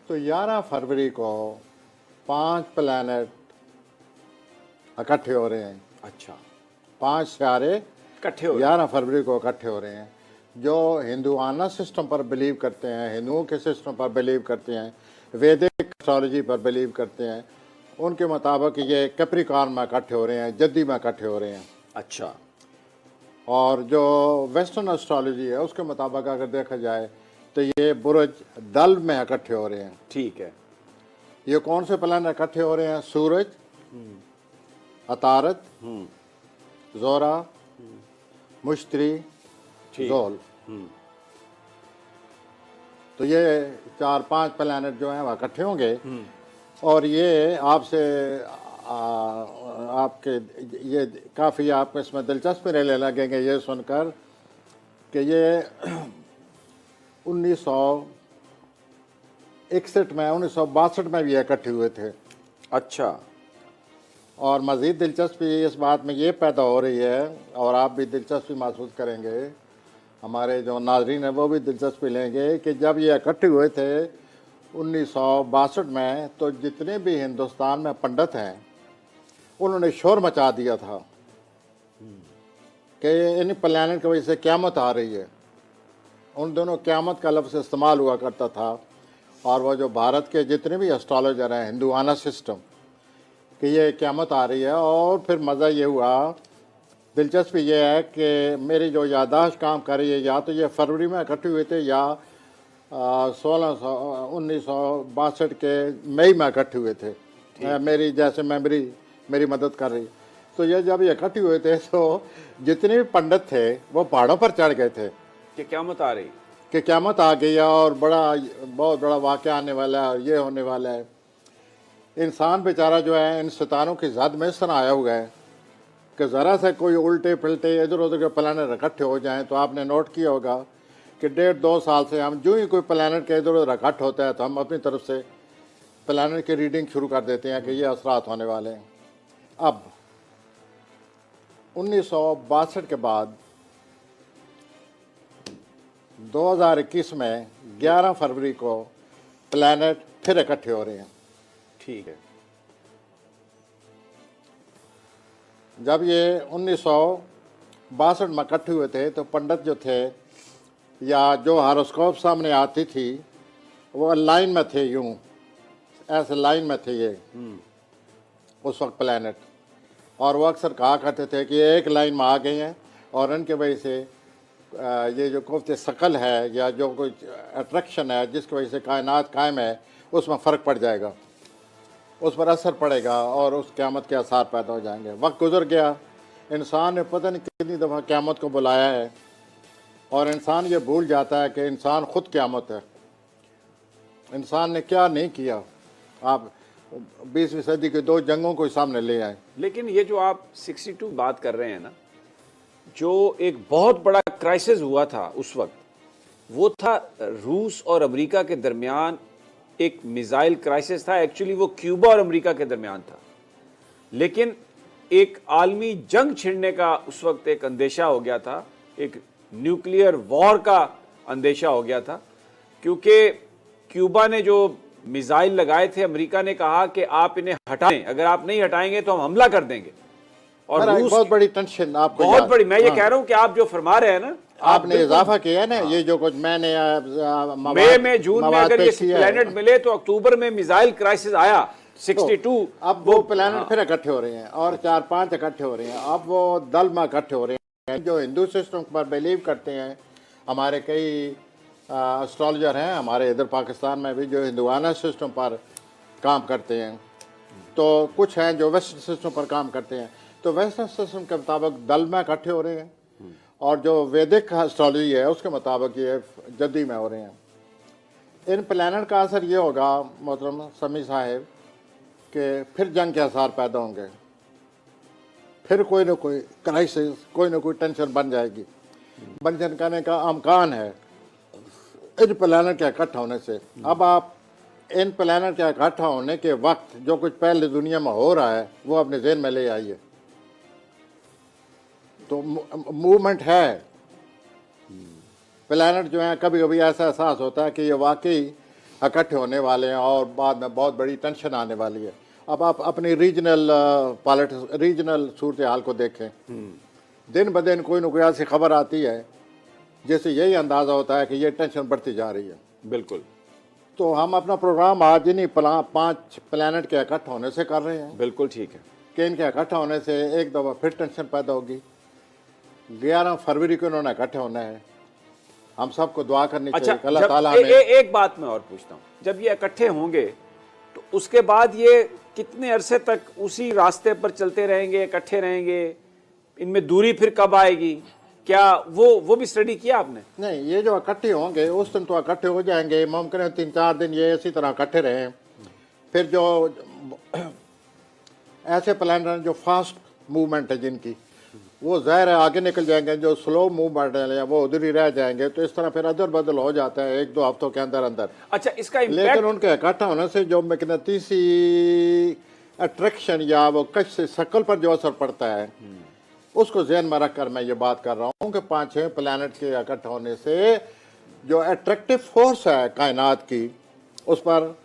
तो 11 फरवरी को 5 प्लैनेट इकट्ठे हो रहे हैं। अच्छा, 5 सितारे इकट्ठे हो 11 फरवरी को इकट्ठे हो रहे हैं। जो हिंदुआना सिस्टम पर बिलीव करते हैं, हिंदुओं के सिस्टम पर बिलीव करते हैं, वैदिक एस्ट्रोलॉजी पर बिलीव करते हैं, उनके मुताबिक ये कैप्रिकॉर्न में इकट्ठे हो रहे हैं, जद्दी में इकट्ठे हो रहे हैं। अच्छा, और जो वेस्टर्न एस्ट्रोलॉजी है उसके मुताबिक अगर देखा जाए तो ये बुर्ज दल में इकट्ठे हो रहे हैं। ठीक है। ये कौन से प्लान इकट्ठे हो रहे हैं? सूरज, अतारत, जोरा, मुश्तरी, जोल। तो ये 4-5 प्लैनेट जो हैं वह इकट्ठे होंगे। और ये आपसे आपके ये काफ़ी आपको इसमें दिलचस्पी रहने लगेंगे ये सुनकर कि ये 1961 में 1962 में भी इकट्ठे हुए थे। अच्छा, और मज़ीद दिलचस्पी इस बात में ये पैदा हो रही है, और आप भी दिलचस्पी महसूस करेंगे, हमारे जो नाज़रीन हैं वो भी दिलचस्पी लेंगे कि जब ये इकट्ठे हुए थे 1962 में, तो जितने भी हिंदुस्तान में पंडित हैं उन्होंने शोर मचा दिया था कि इन प्लैनेट की वजह से क़यामत आ रही है। उन दोनों क़यामत का लफ्ज़ इस्तेमाल हुआ करता था। और वो जो भारत के जितने भी एस्ट्रोलॉजर हैं, हिंदुआना सिस्टम, कि ये क़यामत आ रही है। और फिर मज़ा ये हुआ, दिलचस्पी ये है कि मेरी जो याददाश्त काम कर रही है, या तो ये फरवरी में इकट्ठे हुए थे या 1962 के मई में इकट्ठे हुए थे। मेरी जैसे मेरी मदद कर रही। तो ये जब ये इकट्ठे हुए थे तो जितने भी पंडित थे वो पहाड़ों पर चढ़ गए थे कि क़यामत आ रही, कि क़यामत आ गई है और बहुत बड़ा वाक़या आने वाला है और ये होने वाला है। इंसान बेचारा जो है इन सितारों की ज़द में इस तरह आया हुआ है कि ज़रा से कोई उल्टे पलटे इधर उधर के प्लैनेट इकट्ठे हो जाएं तो आपने नोट किया होगा कि 1.5-2 साल से हम जो ही कोई प्लैनेट के इधर उधर इकट्ठ होता है तो हम अपनी तरफ से प्लैनेट की रीडिंग शुरू कर देते हैं कि ये असरात होने वाले हैं। अब 1962 के बाद 2021 में 11 फरवरी को प्लैनेट फिर इकट्ठे हो रहे हैं। ठीक है। जब ये 1962 में इकट्ठे हुए थे तो पंडित जो थे या जो हॉरोस्कोप सामने आती थी वो लाइन में थे, यूं ऐसे लाइन में थे ये उस वक्त प्लैनेट। और वो अक्सर कहा करते थे कि एक लाइन में आ गए हैं और इनके वजह से ये जो कुव्वत शकल है या जो कोई अट्रैक्शन है जिसकी वजह से कायनात कायम है उसमें फ़र्क पड़ जाएगा, उस पर असर पड़ेगा और उस क़यामत के आसार पैदा हो जाएंगे। वक्त गुजर गया, इंसान ने पता नहीं कितनी दफ़ा क़यामत को बुलाया है और इंसान ये भूल जाता है कि इंसान ख़ुद क़यामत है। इंसान ने क्या नहीं किया। आप 20वीं सदी के 2 जंगों को सामने ले आए। लेकिन ये जो आप 62 बात कर रहे हैं ना, जो एक बहुत बड़ा क्राइसिस हुआ था उस वक्त, वो था रूस और अमेरिका के दरमियान एक मिसाइल क्राइसिस था। एक्चुअली वो क्यूबा और अमेरिका के दरमियान था, लेकिन एक आलमी जंग छिड़ने का उस वक्त एक अंदेशा हो गया था, एक न्यूक्लियर वॉर का अंदेशा हो गया था, क्योंकि क्यूबा ने जो मिसाइल लगाए थे, अमेरिका ने कहा कि आप इन्हें हटाएं, अगर आप नहीं हटाएंगे तो हम हमला कर देंगे। और रूस बहुत बड़ी टेंशन आपको, बहुत बड़ी। मैं ये कह रहा हूं कि आप जो फरमा रहे हैं ना, आपने इजाफा किया है ना, ये जो कुछ मैंने मई में जून में अगर ये प्लैनेट मिले तो अक्टूबर में मिसाइल क्राइसिस आया 62। तो अब वो प्लैनेट फिर इकट्ठे हो रहे हैं और 4-5 इकट्ठे हो रहे हैं। अब वो दल में इकट्ठे हो रहे हैं। जो हिंदू सिस्टम पर बिलीव करते हैं, हमारे कई एस्ट्रोलॉजर हैं हमारे इधर पाकिस्तान में भी जो हिंदुआना सिस्टम पर काम करते हैं, तो कुछ हैं जो वेस्टर्न सिस्टम पर काम करते हैं। तो वेस्टर्न सिस्टम के मुताबिक दल में इकट्ठे हो रहे हैं और जो वैदिक एस्ट्रोलॉजी है उसके मुताबिक ये जद्दी में हो रहे हैं। इन प्लैनेट का असर ये होगा मोहतरम समी साहिब कि फिर जंग के आसार पैदा होंगे, फिर कोई ना कोई क्राइसिस, कोई ना कोई टेंशन बन जाएगी। बन जाने का अमकान है इन प्लैनेट के इकट्ठा होने से। अब आप इन प्लैनेट के इकट्ठा होने के वक्त जो कुछ पहले दुनिया में हो रहा है वो अपने ज़हन में ले आइए। तो मूवमेंट है। प्लैनेट जो है, कभी कभी ऐसा एहसास होता है कि ये वाकई इकट्ठे होने वाले हैं और बाद में बहुत बड़ी टेंशन आने वाली है। अब आप अपनी रीजनल पॉलिटिक्स, रीजनल सूरत हाल को देखें, दिन ब दिन कोई न कोई ऐसी खबर आती है जैसे यही अंदाज़ा होता है कि ये टेंशन बढ़ती जा रही है। बिल्कुल। तो हम अपना प्रोग्राम आज इन्हीं 5 प्लैनेट के इकट्ठा होने से कर रहे हैं बिल्कुल ठीक है कि इनके इकट्ठा होने से एक दफ़ा फिर टेंशन पैदा होगी। 11 फरवरी को इन्होंने इकट्ठे होना है। हम सबको दुआ करनी अच्छा, चाहिए कि अल्लाह जब ताला एक बात मैं और पूछता हूँ, जब ये इकट्ठे होंगे तो उसके बाद ये कितने अरसे तक उसी रास्ते पर चलते रहेंगे, इकट्ठे रहेंगे? इनमें दूरी फिर कब आएगी? क्या वो भी स्टडी किया आपने? नहीं, ये जो इकट्ठे होंगे उस दिन तो इकट्ठे हो जाएंगे। मुमकिन है 3-4 दिन ये इसी तरह इकट्ठे रहें। फिर जो ऐसे प्लान हैं जो फास्ट मूवमेंट है जिनकी, वो ज़ाहिर है आगे निकल जाएंगे। जो स्लो मूवमेंट है वो उधर ही रह जाएंगे। तो इस तरह फिर अदल बदल हो जाता है 1-2 हफ्तों के अंदर अंदर। अच्छा, इसका लेकिन इम्पैक्ट उनके इकट्ठा होने से जो मकनातीसी अट्रैक्शन या वो कश शक्ल पर जो असर पड़ता है उसको ज़हन में रख कर मैं ये बात कर रहा हूँ कि 5-6 प्लैनेट के इकट्ठा होने से जो अट्रैक्टिव फोर्स है कायनात की, उस पर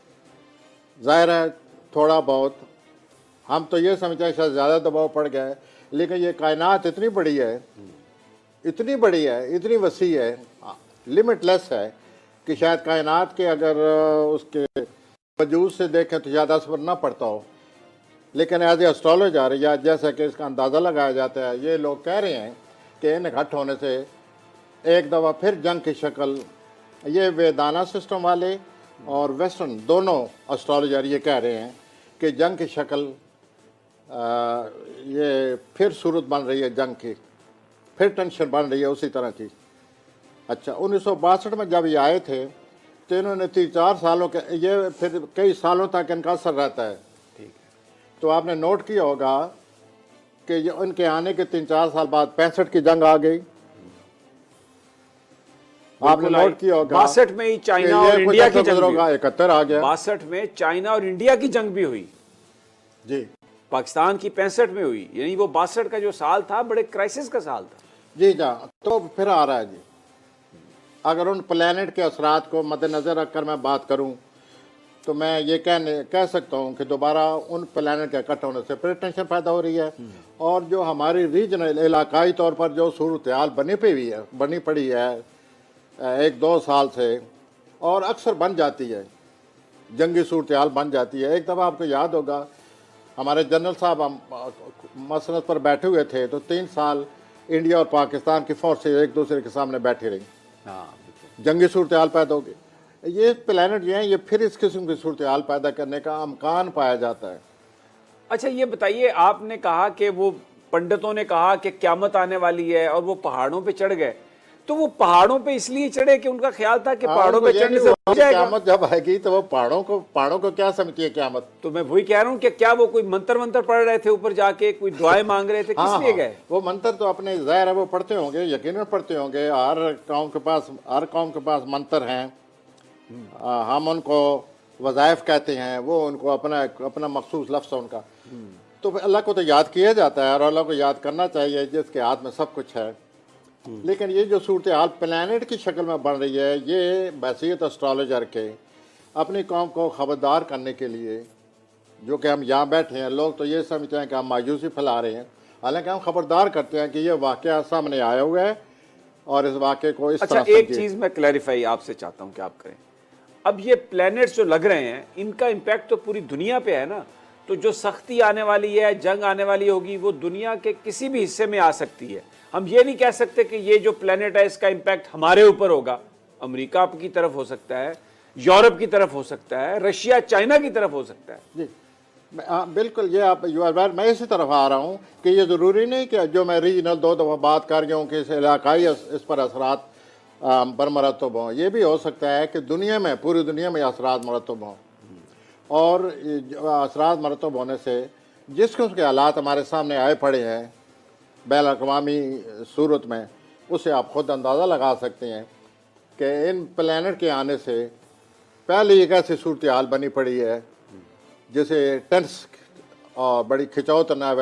ज़ाहिर है थोड़ा बहुत हम तो ये समझते हैं शायद ज़्यादा दबाव पड़ गया है। लेकिन ये कायनात इतनी बड़ी है, इतनी बड़ी है, इतनी वसी है, लिमिटलेस है कि शायद कायनात के अगर उसके वजूद से देखें तो ज़्यादा असर ना पड़ता हो। लेकिन एज ए एस्ट्रोलॉजर या जैसा कि इसका अंदाज़ा लगाया जाता है, ये लोग कह रहे हैं कि इन इकट्ठ होने से एक दफ़ा फिर जंग की शक्ल, ये वेदाना सिस्टम वाले और वेस्टर्न दोनों एस्ट्रोलॉजर ये कह रहे हैं कि जंग की शक्ल ये फिर सूरत बन रही है, जंग की फिर टेंशन बन रही है उसी तरह की। अच्छा, 1962 में जब ये आए थे तो इन्होंने 3-4 सालों के, ये फिर कई सालों तक इनका असर रहता है। तो आपने नोट किया होगा कि ये उनके आने के 3-4 साल बाद 65 की जंग आ गई। आपने नोट किया होगा 62 में ही चाइना और इंडिया की जंग भी हुई। 71 आ गया। 62 में चाइना और इंडिया की जंग भी हुई जी। पाकिस्तान की 65 में हुई। यानी वो 62 का जो साल था बड़े क्राइसिस का साल था। जी जा, तो फिर आ रहा है जी। अगर उन प्लैनेट के असरात को मद्देनजर रखकर मैं बात करूं तो मैं ये कह सकता हूं कि दोबारा उन प्लैनेट के इकट्ठा होने से फिर टेंशन पैदा हो रही है। और जो हमारी रीजनल इलाकाई तौर पर जो सूरत हाल बनी पड़ी है 1-2 साल से, और अक्सर बन जाती है, जंगी सूरत हाल बन जाती है। एक दफ़ा आपको याद होगा हमारे जनरल साहब मसनद पर बैठे हुए थे तो 3 साल इंडिया और पाकिस्तान की फोर्सेज एक दूसरे के सामने बैठी रही। जंगी सूरत हाल पैदा हो गई। ये प्लैनेट जो हैं ये फिर इस किस्म की सूरत हाल पैदा करने का इम्कान पाया जाता है। अच्छा, ये बताइए, आपने कहा कि वो पंडितों ने कहा कि क़यामत आने वाली है और वो पहाड़ों पे चढ़ गए। तो वो पहाड़ों पे इसलिए चढ़े कि उनका ख्याल था कि पहाड़ों पे चढ़ने से हो जाएगा। क़यामत जब आएगी तो वो पहाड़ों को क्या समझती है क़यामत? तो मैं वही कह रहा हूँ कि क्या वो कोई मंत्र पढ़ रहे थे ऊपर जाके, कोई दुआएं मांग रहे थे? किस लिए गए? वो मंत्र तो अपने ज़ाहिर है वो पढ़ते होंगे, यकीनन पढ़ते होंगे। हर कौम के पास मंत्र हैं। हम उनको वज़ाइफ कहते हैं, वो उनको अपना मखसूस लफ्ज़ है उनका। तो अल्लाह को तो याद किया जाता है और अल्लाह को याद करना चाहिए जिसके हाथ में सब कुछ है। लेकिन ये जो सूरत हाल प्लैनेट की शक्ल में बन रही है, ये बहसीत एस्ट्रोलॉजर के अपनी कौम को खबरदार करने के लिए, जो कि हम यहाँ बैठे हैं, लोग तो ये समझते हैं कि हम मायूसी फैला रहे हैं, हालांकि हम खबरदार करते हैं कि ये वाक़या सामने आया हुआ है और इस वाक़े को इस तरह। एक चीज़ मैं क्लैरिफाई आपसे चाहता हूँ कि आप करें। अब ये प्लैनेट्स जो लग रहे हैं इनका इम्पैक्ट तो पूरी दुनिया पे है ना। तो जो सख्ती आने वाली है, जंग आने वाली होगी, वो दुनिया के किसी भी हिस्से में आ सकती है। हम ये नहीं कह सकते कि ये जो प्लैनेट है इसका इम्पैक्ट हमारे ऊपर होगा। अमेरिका की तरफ हो सकता है, यूरोप की तरफ हो सकता है, रशिया चाइना की तरफ हो सकता है। जी बिल्कुल, ये आप मैं इसी तरफ आ रहा हूँ कि ये ज़रूरी नहीं कि जो मैं रीजनल 2 दफ़ा बात कर गया हूँ कि इस इलाकाई इस पर असरात बरमरतब हों। ये भी हो सकता है कि दुनिया में, पूरी दुनिया में असरात मरतब हों। और असरात मरतब होने से जिस किस्म के हालात हमारे सामने आए पड़े हैं बैन-अक़वामी सूरत में, उससे आप खुद अंदाज़ा लगा सकते हैं कि इन प्लैनेट के आने से पहले एक ऐसी सूरत हाल बनी पड़ी है जिसे टेंस और बड़ी खिंचाव तनाव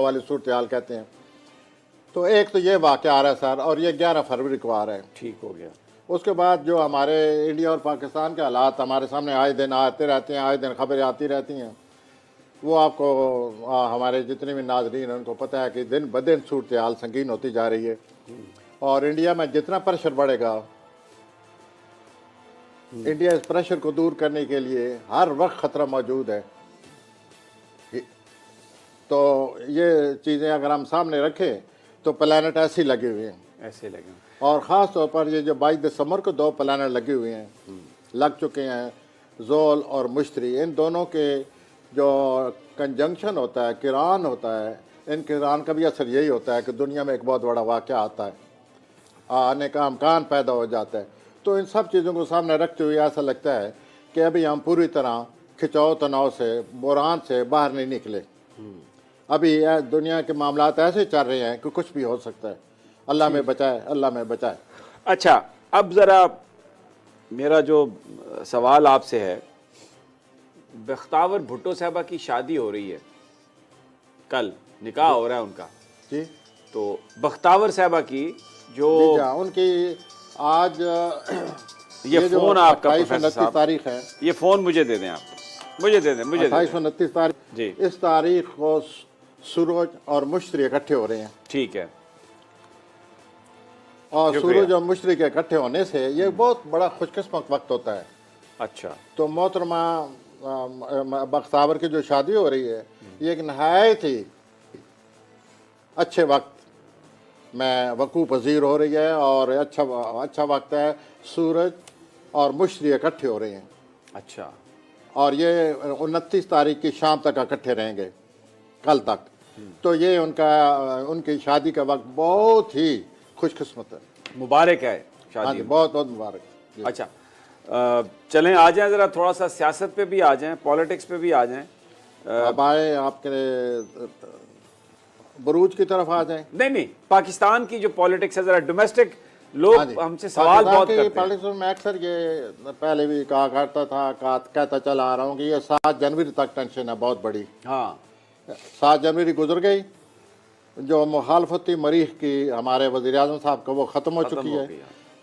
वाली सूरत हाल कहते हैं। तो एक तो ये वाक़या आ रहा है सर, और ये 11 फरवरी को आ रहा है। ठीक हो गया। उसके बाद जो हमारे इंडिया और पाकिस्तान के हालात हमारे सामने आए दिन आते रहते हैं, आए दिन खबरें आती रहती हैं, वो आपको हमारे जितने भी नाजरीन हैं उनको पता है कि दिन ब दिन सूरत हाल संगीन होती जा रही है। और इंडिया में जितना प्रेशर बढ़ेगा, इंडिया इस प्रेशर को दूर करने के लिए हर वक्त ख़तरा मौजूद है। तो ये चीज़ें अगर हम सामने रखें तो प्लानट ऐसे ही लगे हुए हैं, ऐसे लगे। और ख़ास तौर पर ये जो 22 दिसंबर को 2 प्लानट लगे हुए हैं, लग चुके हैं, जोल और मुश्तरी। इन दोनों के जो कंजंक्शन होता है, किरान होता है, इन किरान का भी असर यही होता है कि दुनिया में एक बहुत बड़ा वाक़या आता है, आने का अमकान पैदा हो जाता है। तो इन सब चीज़ों को सामने रखते हुए ऐसा लगता है कि अभी हम पूरी तरह खिंचाव तनाव से, बुरान से बाहर नहीं निकले। अभी दुनिया के मामलात ऐसे चल रहे हैं कि कुछ भी हो सकता है। अल्लाह में बचाए, अल्लाह में बचाए। अच्छा, अब ज़रा मेरा जो सवाल आपसे है, बख्तावर भुट्टो साहबा की शादी हो रही है, कल निकाह हो रहा है उनका जी। तो बख्तावर साहबा की जो उनकी आज ये फोन आपका 28-29 तारीख है। ये फोन मुझे दे दें आप, मुझे दे दें, मुझे 28-29 तारीख जी। इस तारीख को सूरज और मुश्तरी इकट्ठे हो रहे हैं। ठीक है। और सूरज और मुश्तरी के इकट्ठे होने से ये बहुत बड़ा खुशकिस्मत वक्त होता है। अच्छा, तो मोहतरमा बख्तावर की जो शादी हो रही है, ये एक नहायत ही अच्छे वक्त में वकूफ़ पज़ीर हो रही है और अच्छा वक्त है। सूरज और मुश्तरी इकट्ठे हो रहे हैं। अच्छा, और ये 29 तारीख की शाम तक इकट्ठे रहेंगे, कल तक। तो ये उनकी शादी का वक्त बहुत ही खुशकिस्मत है, मुबारक है हाँ शादी। जी, बहुत बहुत मुबारक। अच्छा, चलें आ जाएं, ज़रा थोड़ा सा सियासत पे भी आ जाएं, पॉलिटिक्स पे भी आ जाएं। अब आए आपके बरूज की तरफ आ जाएं। नहीं, पाकिस्तान की जो पॉलिटिक्स है, ज़रा डोमेस्टिक लोग हमसे सवाल बहुत करते हैं। पॉलिटिक्स में मैं अक्सर ये पहले भी कहा करता था, कहता चला आ रहा हूँ कि ये 7 जनवरी तक टेंशन है बहुत बड़ी। हाँ, 7 जनवरी गुजर गई, जो मुखालफती मरीख की हमारे वज़ीर-ए-आज़म साहब का वो ख़त्म हो चुकी है।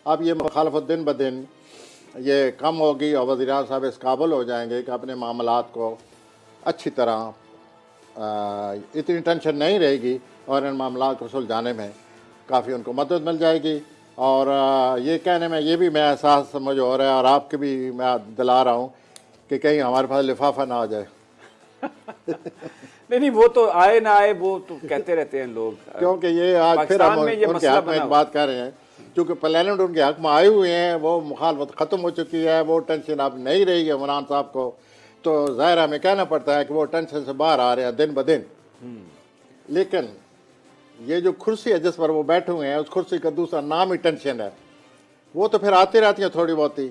अब ये मुखालफत दिन ब दिन ये कम होगी और वज़ीर-ए-आज़म साहब इस काबिल हो जाएंगे कि अपने मामलात को अच्छी तरह इतनी टेंशन नहीं रहेगी और इन मामलात को सुलझाने में काफ़ी उनको मदद मिल जाएगी। और ये कहने में ये भी मैं एहसास समझ हो रहा है और आपके भी मैं दिला रहा हूँ कि कहीं हमारे पास लिफाफा ना आ जाए। नहीं, वो तो आए ना आए, वो तो कहते रहते हैं लोग, क्योंकि ये आज फिर हम उनके हक में एक बात कह रहे हैं, क्योंकि प्लानट उनके हक में आए हुए हैं, वो मुखालफत ख़त्म हो चुकी है, वो टेंशन अब नहीं रही है इमरान साहब को। तो ज़ाहिर हमें कहना पड़ता है कि वो टेंशन से बाहर आ रहे हैं दिन ब दिन। लेकिन ये जो कुर्सी है जिस पर वो बैठे हुए हैं, उस कुर्सी का दूसरा नाम ही टेंशन है। वो तो फिर आती रहती है थोड़ी बहुत ही।